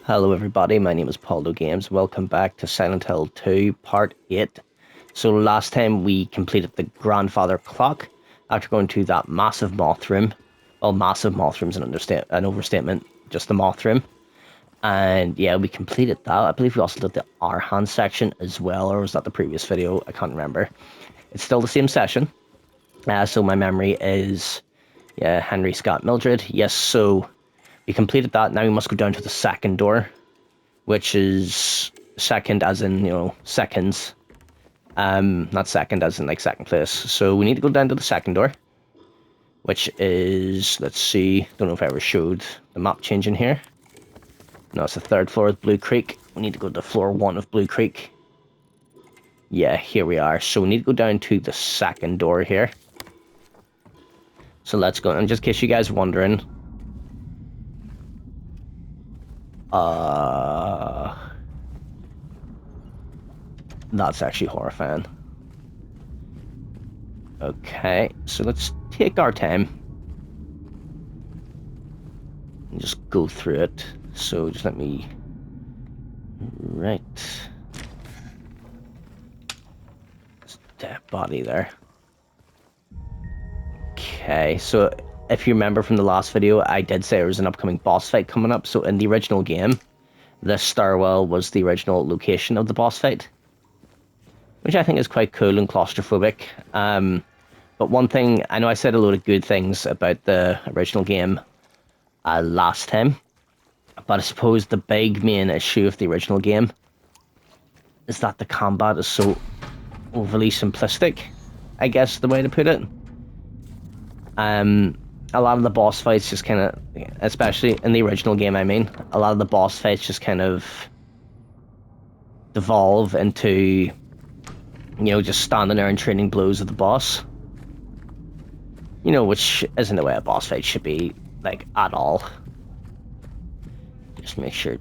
Hello everybody, my name is Paldo Games. Welcome back to Silent Hill 2 Part 8. So last time we completed the grandfather clock after going to that massive moth room. Well, massive moth room's an overstatement, just the moth room. And yeah, we completed that. I believe we also did the Arhan section as well, or was that the previous video? I can't remember. It's still the same session. So my memory is, yeah, Henry Scott Mildred. Yes, so we completed that. Now we must go down to the second door, which is second as in, seconds. Not second as in like second place. So we need to go down to the second door, which is, let's see, don't know if I ever showed the map changing here. No, it's the third floor of Blue Creek. We need to go to floor 1 of Blue Creek. Yeah, here we are. So we need to go down to the second door here. So let's go. And just in case you guys are wondering, that's actually horrifying. Okay, so let's take our time and just go through it. So just let me... Right. There's a dead body there. Okay, so if you remember from the last video, I did say there was an upcoming boss fight coming up. So in the original game, this stairwell was the original location of the boss fight, which I think is quite cool and claustrophobic. But one thing, I know I said a load of good things about the original game last time, but I suppose the big main issue of the original game is that the combat is so overly simplistic, I guess the way to put it. A lot of the boss fights just kind of, especially in the original game, I mean, a lot of the boss fights just kind of devolve into, just standing there and trading blows with the boss. Which isn't the way a boss fight should be, like, at all. Just make sure, I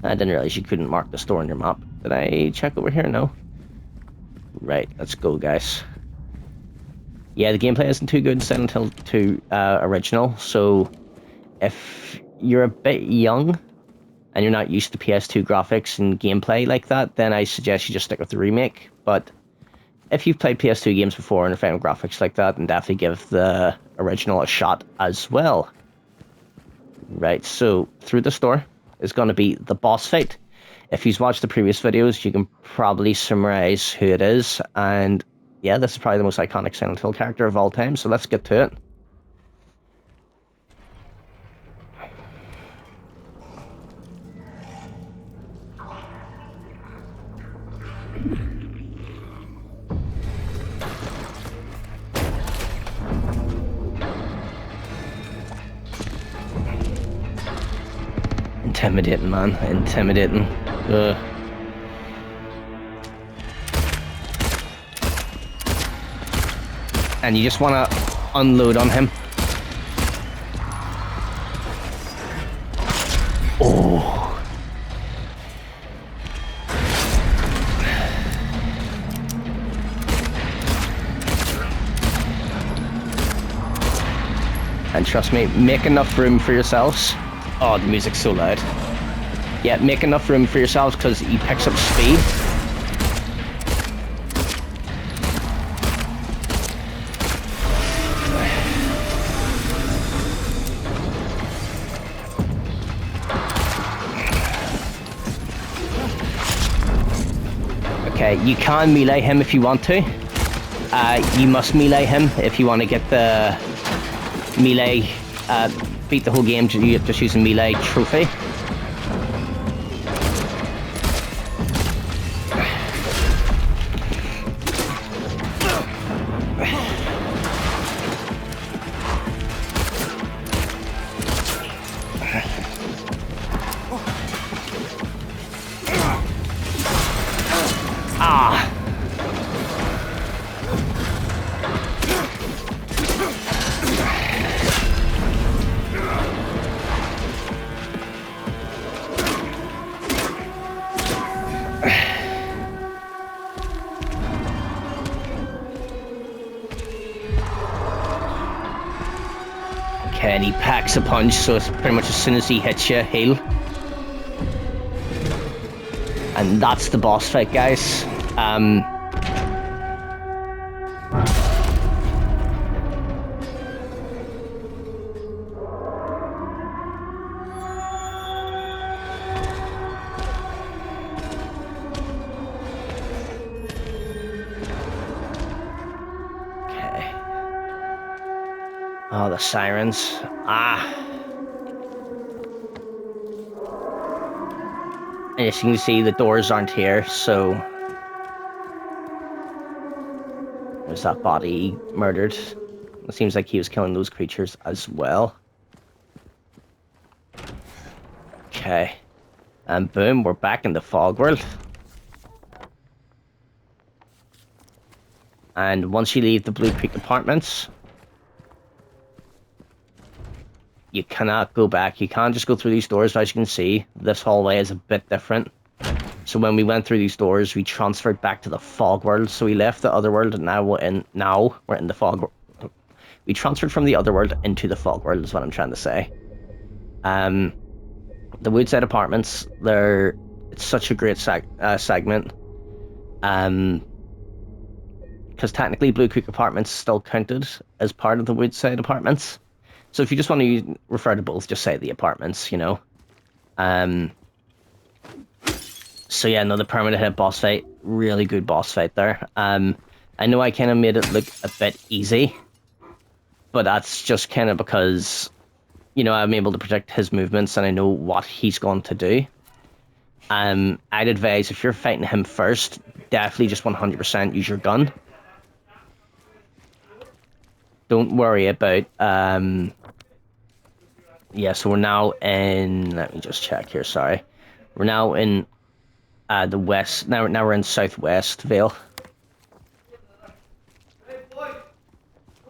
didn't realize you couldn't mark the store on your map. Did I check over here? No. Right, let's go, guys. Yeah, the gameplay isn't too good in Silent Hill 2 original, so if you're a bit young and you're not used to PS2 graphics and gameplay like that, then I suggest you just stick with the remake. But if you've played PS2 games before and are fan of graphics like that, then definitely give the original a shot as well. Right, so through this door is going to be the boss fight. If you've watched the previous videos, you can probably summarize who it is, and yeah, this is probably the most iconic Silent Hill character of all time, so let's get to it. Intimidating, man. Intimidating. Ugh. And you just want to unload on him. Oh. And trust me, make enough room for yourselves. Oh, the music's so loud. Yeah, make enough room for yourselves because he picks up speed. Okay, you can melee him if you want to. You must melee him if you want to get the melee, beat the whole game just using melee trophy. And he packs a punch, so it's pretty much as soon as he hits you, heal. And that's the boss fight, guys. Oh, the sirens. And as you can see, the doors aren't here, so... There's that body murdered. It seems like he was killing those creatures as well. Okay. And boom, we're back in the fog world. And once you leave the Blue Creek Apartments... You cannot go back. You can't just go through these doors. As you can see, this hallway is a bit different. So when we went through these doors, we transferred back to the fog world. So we left the other world, and now we're in the fog. We transferred from the other world into the fog world, is what I'm trying to say. The Woodside Apartments, it's such a great segment. Because technically Blue Creek Apartments still counted as part of the Woodside Apartments. So if you just want to refer to both, just say the apartments, you know. So yeah, another Pyramid Head boss fight. Really good boss fight there. I know I kind of made it look a bit easy, but that's just kind of because, you know, I'm able to predict his movements and I know what he's going to do. I'd advise if you're fighting him first, definitely just 100% use your gun. Don't worry about, yeah, so we're now in, let me just check here, sorry. We're now in the west, now we're in Southwest Vale.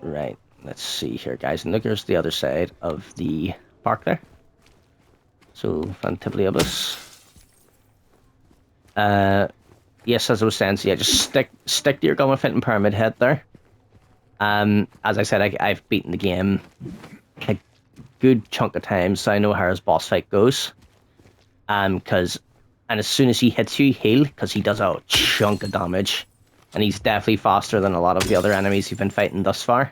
Right, let's see here, guys. And look, there's the other side of the park there. So, Fantibliobus. Yes, as I was saying, so yeah, just stick to your gun with it and Pyramid Head there. As I said, I've beaten the game a good chunk of times, so I know how his boss fight goes. And as soon as he hits you, heal, because he does a chunk of damage. And he's definitely faster than a lot of the other enemies you've been fighting thus far.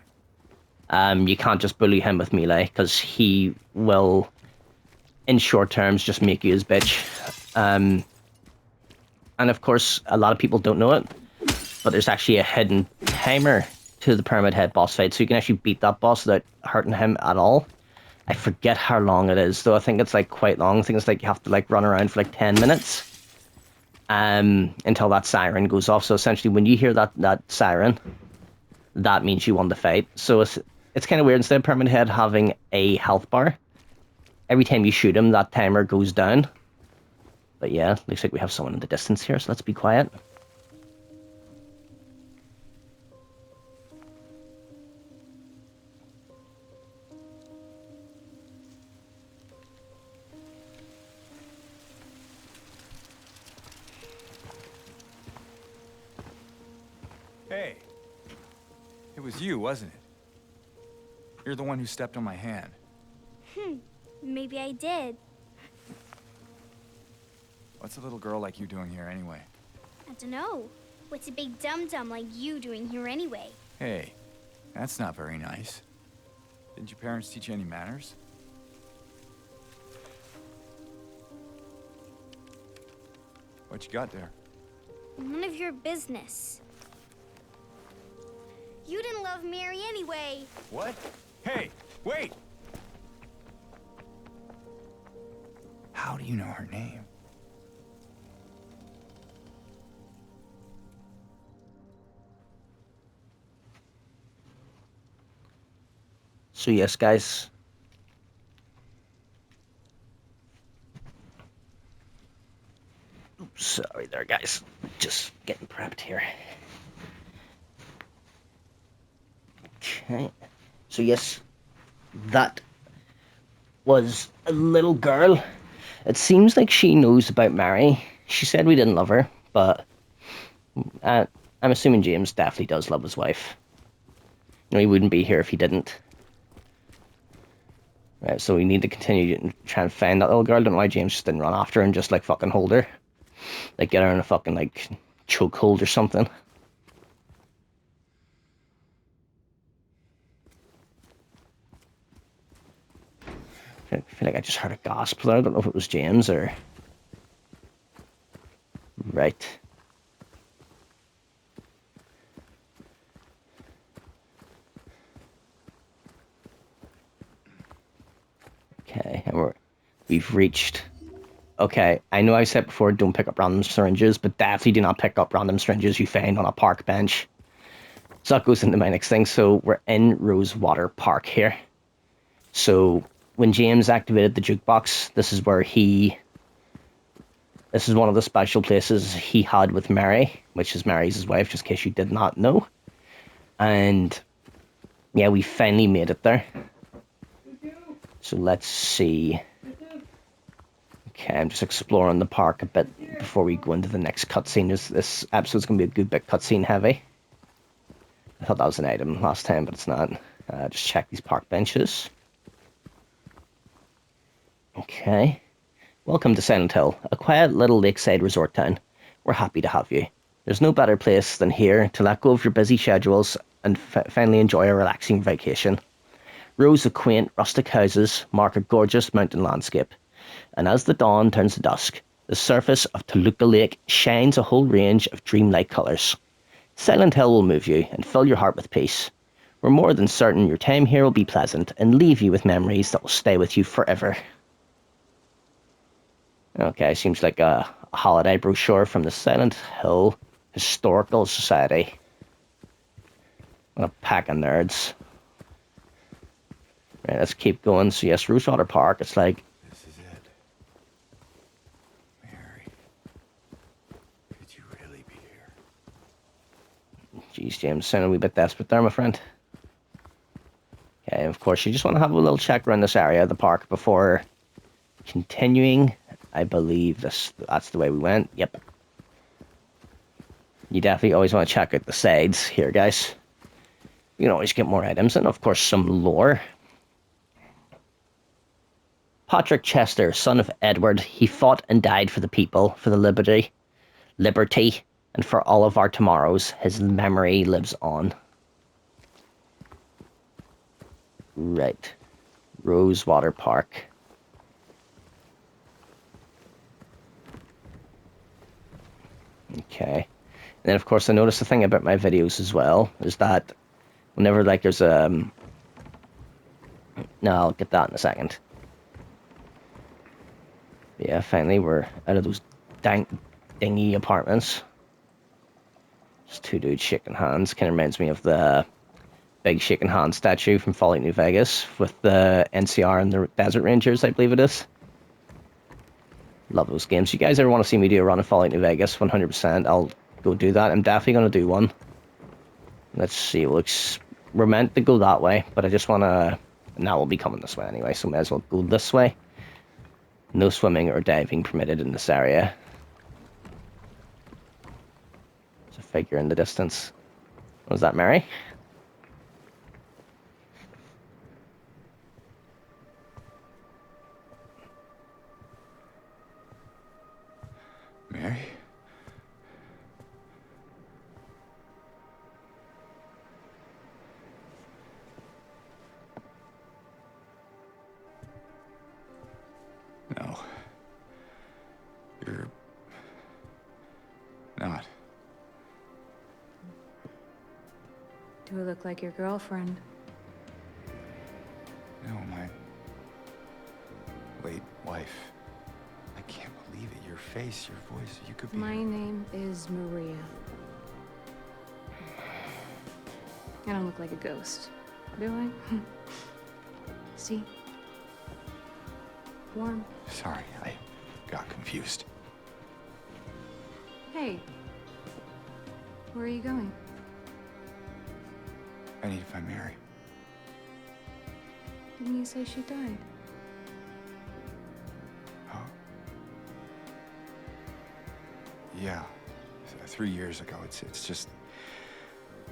You can't just bully him with melee, because he will, in short terms, just make you his bitch. And of course, a lot of people don't know it, but there's actually a hidden timer to the Pyramid Head boss fight, so you can actually beat that boss without hurting him at all. I forget how long it is, though. I think it's like quite long. I think it's like you have to like run around for like 10 minutes until that siren goes off. So essentially, when you hear that siren, that means you won the fight. So it's kind of weird. Instead of Pyramid Head having a health bar, every time you shoot him, that timer goes down. But yeah, looks like we have someone in the distance here, so let's be quiet. Hey, it was you, wasn't it? You're the one who stepped on my hand. Maybe I did. What's a little girl like you doing here anyway? I don't know. What's a big dum-dum like you doing here anyway? Hey, that's not very nice. Didn't your parents teach you any manners? What you got there? None of your business. You didn't love Mary anyway. What? Hey, wait! How do you know her name? So yes, guys. Oops, sorry there, guys. Just getting prepped here. Okay. So yes, that was a little girl. It seems like she knows about Mary. She said we didn't love her, but I'm assuming James definitely does love his wife. You know, he wouldn't be here if he didn't. Right, so we need to continue to try and find that little girl. Don't know why James just didn't run after her and just like fucking hold her. Like get her in a fucking like chokehold or something. I feel like I just heard a gasp there. I don't know if it was James or... Right. Okay, and we've reached... Okay, I know I said before don't pick up random syringes, but definitely do not pick up random syringes you find on a park bench. So that goes into my next thing. So we're in Rosewater Park here. So when James activated the jukebox, this is where he... This is one of the special places he had with Mary, which is Mary's his wife, just in case you did not know. And yeah, we finally made it there. So let's see. Okay, I'm just exploring the park a bit before we go into the next cutscene. This episode's going to be a good bit cutscene heavy. I thought that was an item last time, but it's not. Just check these park benches. Okay. Welcome to Silent Hill, a quiet little lakeside resort town. We're happy to have you. There's no better place than here to let go of your busy schedules and finally enjoy a relaxing vacation. Rows of quaint, rustic houses mark a gorgeous mountain landscape, and as the dawn turns to dusk, the surface of Toluca Lake shines a whole range of dreamlike colours. Silent Hill will move you and fill your heart with peace. We're more than certain your time here will be pleasant and leave you with memories that will stay with you forever. Okay, seems like a holiday brochure from the Silent Hill Historical Society. What a pack of nerds. Right, let's keep going. So yes, Rosewater Park, it's like... This is it. Mary. Could you really be here? Jeez, James, sounding a wee bit desperate there, my friend. Okay, of course, you just want to have a little check around this area of the park before continuing. I believe that's the way we went. Yep. You definitely always want to check out the sides here, guys. You can always get more items and, of course, some lore. Patrick Chester, son of Edward, he fought and died for the people, for the liberty, and for all of our tomorrows. His memory lives on. Right. Rosewater Park. Okay. And then, of course, I noticed the thing about my videos as well is that whenever, like, there's a... No, I'll get that in a second. Yeah, finally, we're out of those dingy apartments. Just two dudes shaking hands. Kind of reminds me of the big shaking hand statue from Fallout New Vegas with the NCR and the Desert Rangers, I believe it is. Love those games. You guys ever want to see me do a run of Fallout New Vegas? 100%. I'll go do that. I'm definitely going to do one. Let's see. We're meant to go that way, but I just want to... Now we'll be coming this way anyway, so may as well go this way. No swimming or diving permitted in this area. There's a figure in the distance. Was that Mary? Mary? No. You're... not. Do I look like your girlfriend? No, my... late wife. I can't believe it. Your face, your voice, you could be... My name is Maria. I don't look like a ghost, do I? See? Warm. Sorry, I got confused. Hey. Where are you going? I need to find Mary. Didn't you say she died? Oh. Yeah. 3 years ago. It's just...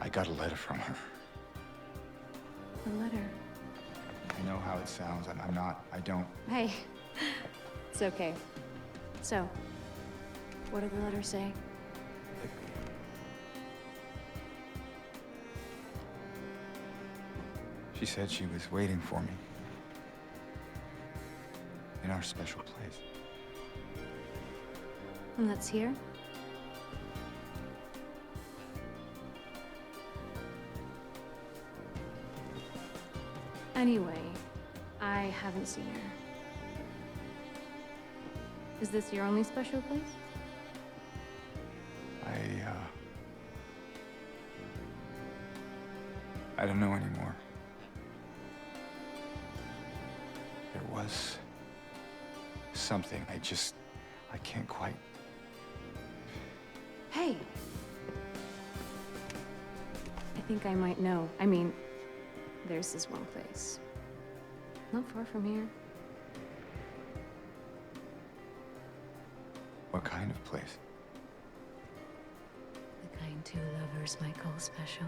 I got a letter from her. A letter? I know how it sounds. I'm not. I don't. Hey, it's okay. So, what did the letter say? She said she was waiting for me. In our special place. And that's here? Anyway, I haven't seen her. Is this your only special place? I don't know anymore. There was something. I can't quite. Hey! I think I might know. I mean, there's this one place. Not far from here. What kind of place? The kind two lovers might call special.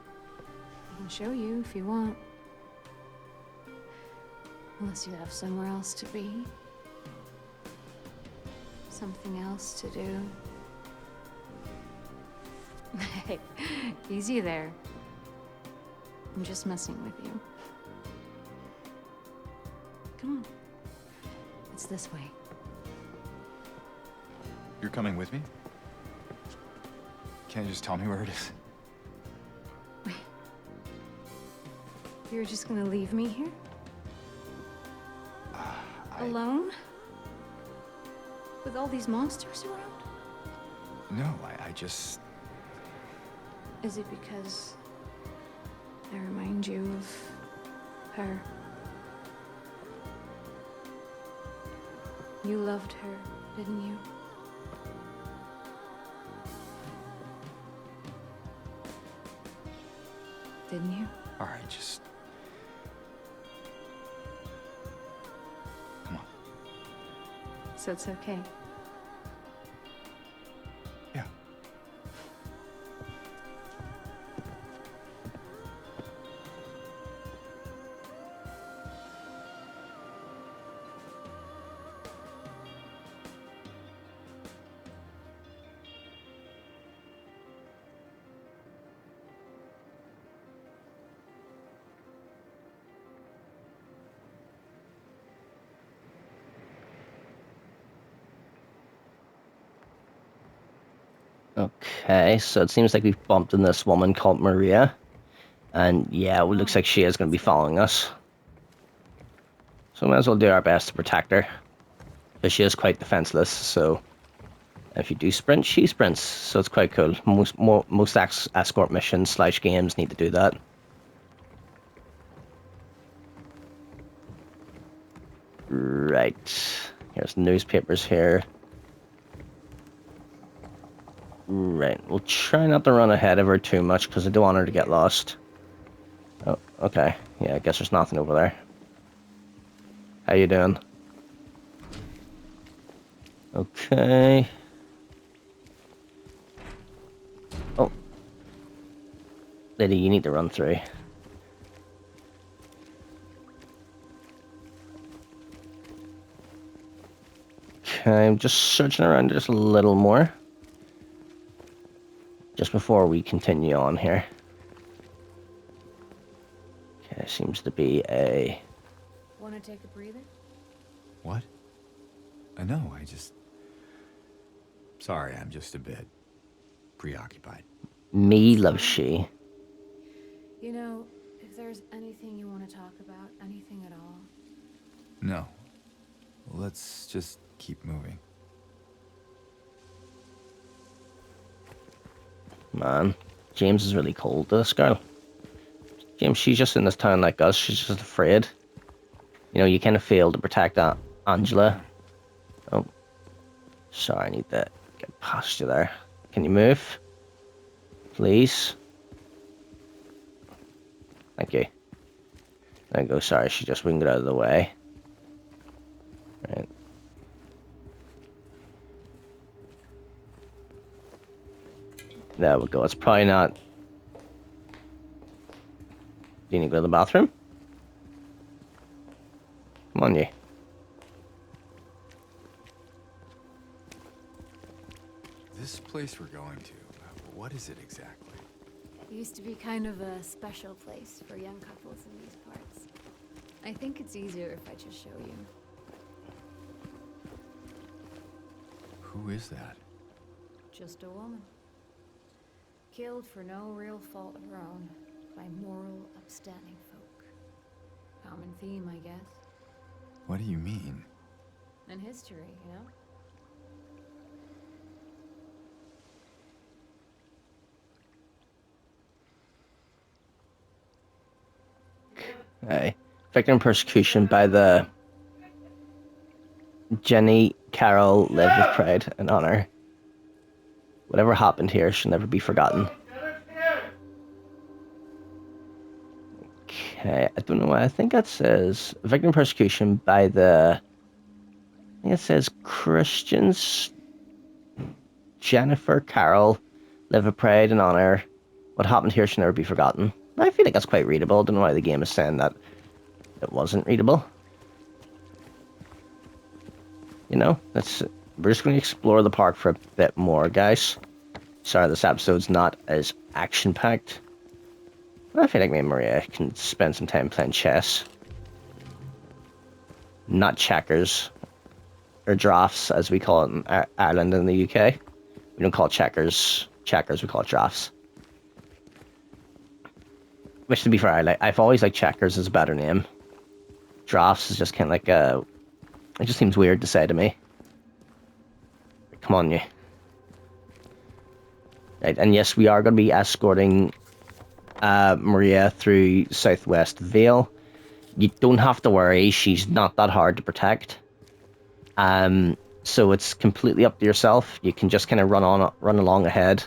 I can show you if you want. Unless you have somewhere else to be. Something else to do. Hey, easy there. I'm just messing with you. Come on. It's this way. You're coming with me? Can't you just tell me where it is? Wait. You're just gonna leave me here? Alone? With all these monsters around? No, I just... Is it because I remind you of her? You loved her, didn't you? Didn't you? All right, just... Come on. So it's okay. Yeah. Okay, so it seems like we've bumped in this woman called Maria. And yeah, it looks like she is going to be following us. So we might as well do our best to protect her. Because she is quite defenseless, so... If you do sprint, she sprints, so it's quite cool. Most escort missions / games need to do that. Right. Here's newspapers here. Right, we'll try not to run ahead of her too much because I don't want her to get lost. Oh, okay. Yeah, I guess there's nothing over there. How you doing? Okay. Oh. Lady, you need to run through. Okay, I'm just searching around just a little more. Just before we continue on here. Okay, seems to be a... Want to take a breather? What? No, I just... Sorry, I'm just a bit preoccupied. Me loves she. You know, if there's anything you want to talk about, anything at all. No. Let's just keep moving. Man, James is really cold to this girl. James, she's just in this town like us. She's just afraid. You know, you kind of failed to protect that Angela. Oh, sorry, I need to get past you there. Can you move? Please? Thank you. There you go, sorry, she just wouldn't get out of the way. Right. There we go, it's probably not... Do you need to go to the bathroom? Come on, you. This place we're going to, what is it exactly? It used to be kind of a special place for young couples in these parts. I think it's easier if I just show you. Who is that? Just a woman. Killed for no real fault of her own by moral, upstanding folk. Common theme, I guess. What do you mean? And history, you know? Aye. Victim persecution by the Jenny Carroll live with pride and honor. Whatever happened here should never be forgotten. Okay, I don't know why. I think that says victim persecution by the. I think it says Christians. Jennifer Carroll live with pride and honor. What happened here should never be forgotten. I feel like that's quite readable. I don't know why the game is saying that it wasn't readable. You know, we're just going to explore the park for a bit more, guys. Sorry, this episode's not as action-packed. I feel like me and Maria can spend some time playing chess. Not checkers. Or drafts, as we call it in Ireland and the UK. We don't call it checkers. Checkers, we call it drafts. Which, to be fair, I've always liked checkers as a better name. Drafts is just kind of like a... It just seems weird to say to me. Come on, you. Right, and yes, we are going to be escorting Maria through Southwest Vale. You don't have to worry, she's not that hard to protect. So it's completely up to yourself. You can just kind of run along ahead,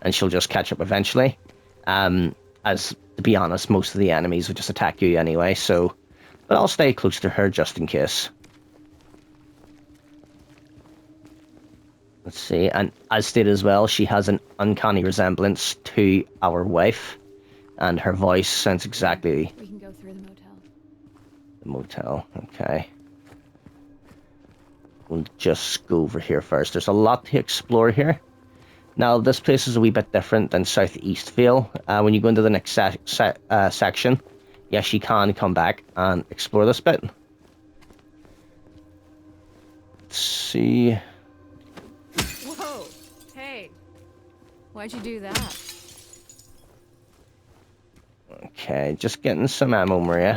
and she'll just catch up eventually. As to be honest, most of the enemies will just attack you anyway. So, but I'll stay close to her just in case. Let's see, and as stated as well, she has an uncanny resemblance to our wife, and her voice sounds exactly. We can go through the motel. The motel, okay. We'll just go over here first. There's a lot to explore here. Now, this place is a wee bit different than Southeast Vale. When you go into the next section, yes, you can come back and explore this bit. Let's see. Whoa! Hey! Why'd you do that? Okay, just getting some ammo, Maria.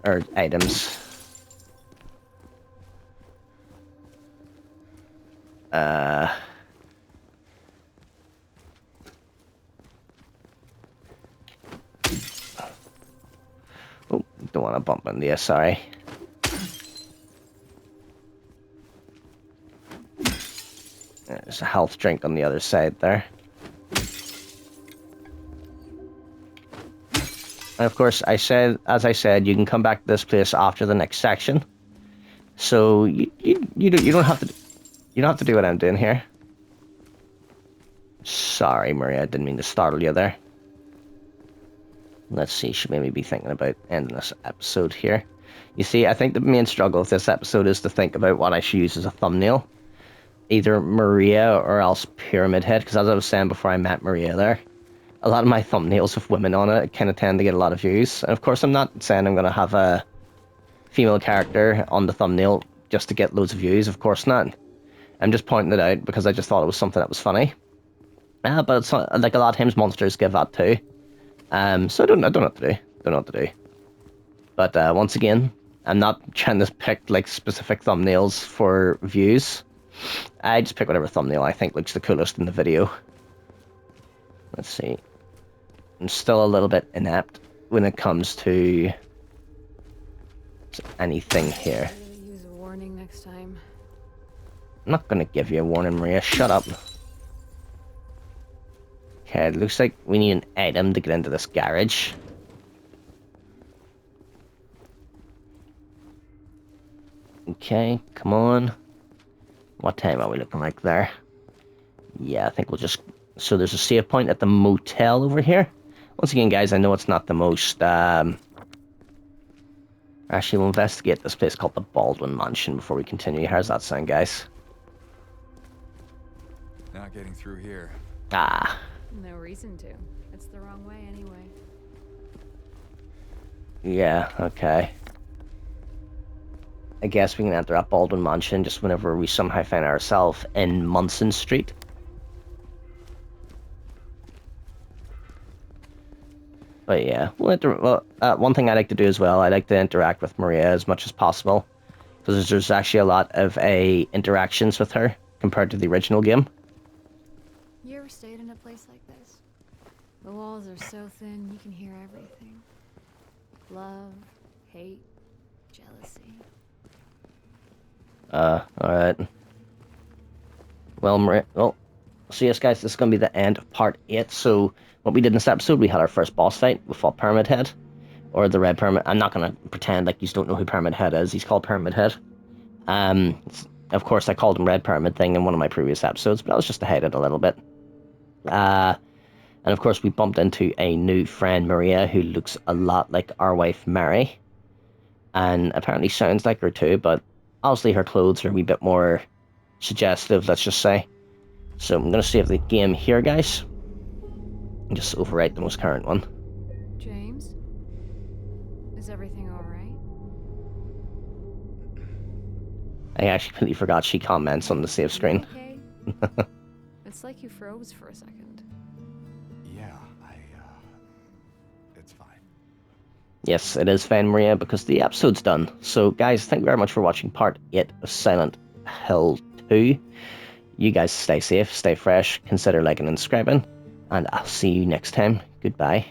Or items. Oh, don't want to bump into you, sorry. There's a health drink on the other side there. And of course, as I said, you can come back to this place after the next section. So you don't have to do what I'm doing here. Sorry, Maria, I didn't mean to startle you there. Let's see, should maybe be thinking about ending this episode here. You see, I think the main struggle with this episode is to think about what I should use as a thumbnail. Either Maria or else Pyramid Head, because as I was saying before I met Maria there, a lot of my thumbnails with women on it kind of tend to get a lot of views. And of course, I'm not saying I'm going to have a female character on the thumbnail just to get loads of views. Of course not. I'm just pointing it out because I just thought it was something that was funny. But it's not, like a lot of times monsters give that too. So I don't know what to do. Don't know what to do. But once again, I'm not trying to pick like specific thumbnails for views. I just pick whatever thumbnail I think looks the coolest in the video. Let's see. I'm still a little bit inept when it comes to anything here. Really use a warning next time. I'm not going to give you a warning, Maria. Shut up. Okay, it looks like we need an item to get into this garage. Okay, come on. What time are we looking like there? Yeah, I think we'll just So there's a save point at the motel over here. Once again, guys, I know it's not the most... Actually, we'll investigate this place called the Baldwin Mansion before we continue. How's that sound, guys? Not getting through here. Ah. No reason to. It's the wrong way anyway. Yeah, okay. I guess we can enter that Baldwin Mansion just whenever we somehow find ourselves in Munson Street. But yeah, one thing I like to do as well, I like to interact with Maria as much as possible. Because there's actually a lot of interactions with her compared to the original game. You ever stayed in a place like this? The walls are so thin you can hear everything. Love, hate, jealousy. Alright. Well, Maria, so yes guys, this is going to be the end of part 8. So what we did in this episode, we had our first boss fight. We fought Pyramid Head, or the Red Pyramid. I'm not going to pretend like you don't know who Pyramid Head is. He's called Pyramid Head. Of course, I called him Red Pyramid Thing in one of my previous episodes, but I was just to hide it a little bit. And of course, we bumped into a new friend, Maria, who looks a lot like our wife, Mary. And apparently sounds like her too, but obviously her clothes are a wee bit more suggestive, let's just say. So I'm going to save the game here, guys. And just overwrite the most current one. James? Is everything alright? I actually completely forgot she comments on the save screen. Okay? It's like you froze for a second. Yeah, it's fine. Yes, it is fine, Maria, because the episode's done. So, guys, thank you very much for watching part 8 of Silent Hill 2. You guys stay safe, stay fresh, consider liking and subscribing, and I'll see you next time. Goodbye.